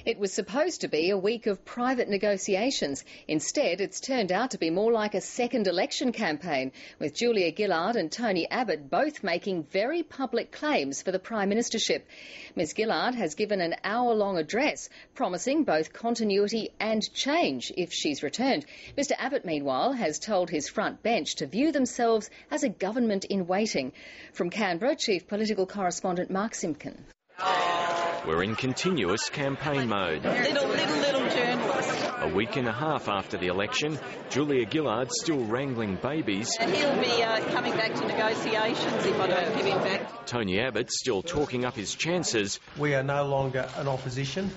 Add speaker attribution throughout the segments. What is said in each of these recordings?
Speaker 1: It was supposed to be a week of private negotiations. Instead, it's turned out to be more like a second election campaign, with Julia Gillard and Tony Abbott both making very public claims for the Prime Ministership. Ms Gillard has given an hour-long address promising both continuity and change if she's returned. Mr Abbott, meanwhile, has told his front bench to view themselves as a government in waiting. From Canberra, Chief Political Correspondent Mark Simpkin.
Speaker 2: We're in continuous campaign mode.
Speaker 3: Little journalist.
Speaker 2: A week and a half after the election, Julia Gillard still wrangling babies.
Speaker 3: And he'll be coming back to negotiations if I don't give him back.
Speaker 2: Tony Abbott still talking up his chances.
Speaker 4: We are no longer an opposition.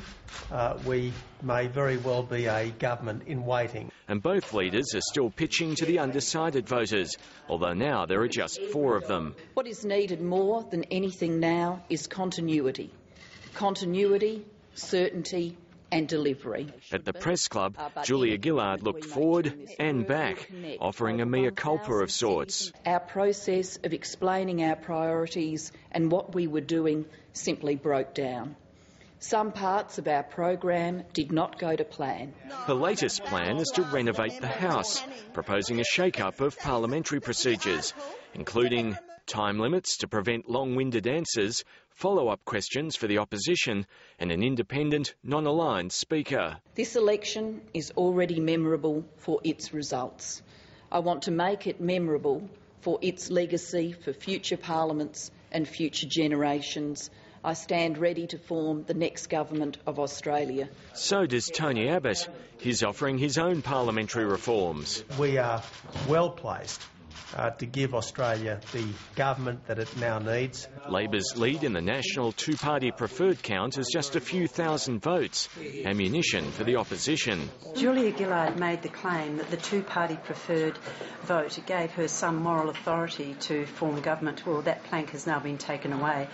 Speaker 4: We may very well be a government in waiting.
Speaker 2: And both leaders are still pitching to the undecided voters, although now there are just 4 of them.
Speaker 3: What is needed more than anything now is continuity. Continuity, certainty and delivery.
Speaker 2: At the press club, Julia Gillard looked forward and back, offering a mea culpa of sorts.
Speaker 3: Our process of explaining our priorities and what we were doing simply broke down. Some parts of our program did not go to plan.
Speaker 2: The latest plan is to renovate the House, proposing a shake-up of parliamentary procedures, including time limits to prevent long-winded answers, follow-up questions for the opposition and an independent, non-aligned speaker.
Speaker 3: This election is already memorable for its results. I want to make it memorable for its legacy for future parliaments and future generations. I stand ready to form the next government of Australia.
Speaker 2: So does Tony Abbott. He's offering his own parliamentary reforms.
Speaker 4: We are well placed to give Australia the government that it now needs.
Speaker 2: Labor's lead in the national two-party preferred count is just a few thousand votes, ammunition for the opposition.
Speaker 5: Julia Gillard made the claim that the two-party preferred vote gave her some moral authority to form government. Well, that plank has now been taken away.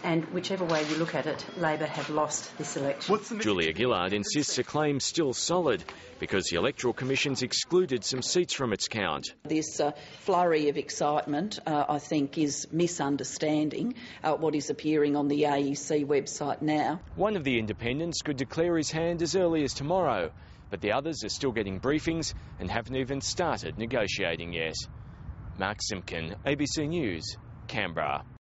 Speaker 5: And whichever way you look at it, Labor have lost this election.
Speaker 2: Julia Gillard insists the claim's still solid because the Electoral Commission's excluded some seats from its count.
Speaker 3: This flurry of excitement, I think, is misunderstanding what is appearing on the AEC website now.
Speaker 2: One of the independents could declare his hand as early as tomorrow, but the others are still getting briefings and haven't even started negotiating yet. Mark Simpkin, ABC News, Canberra.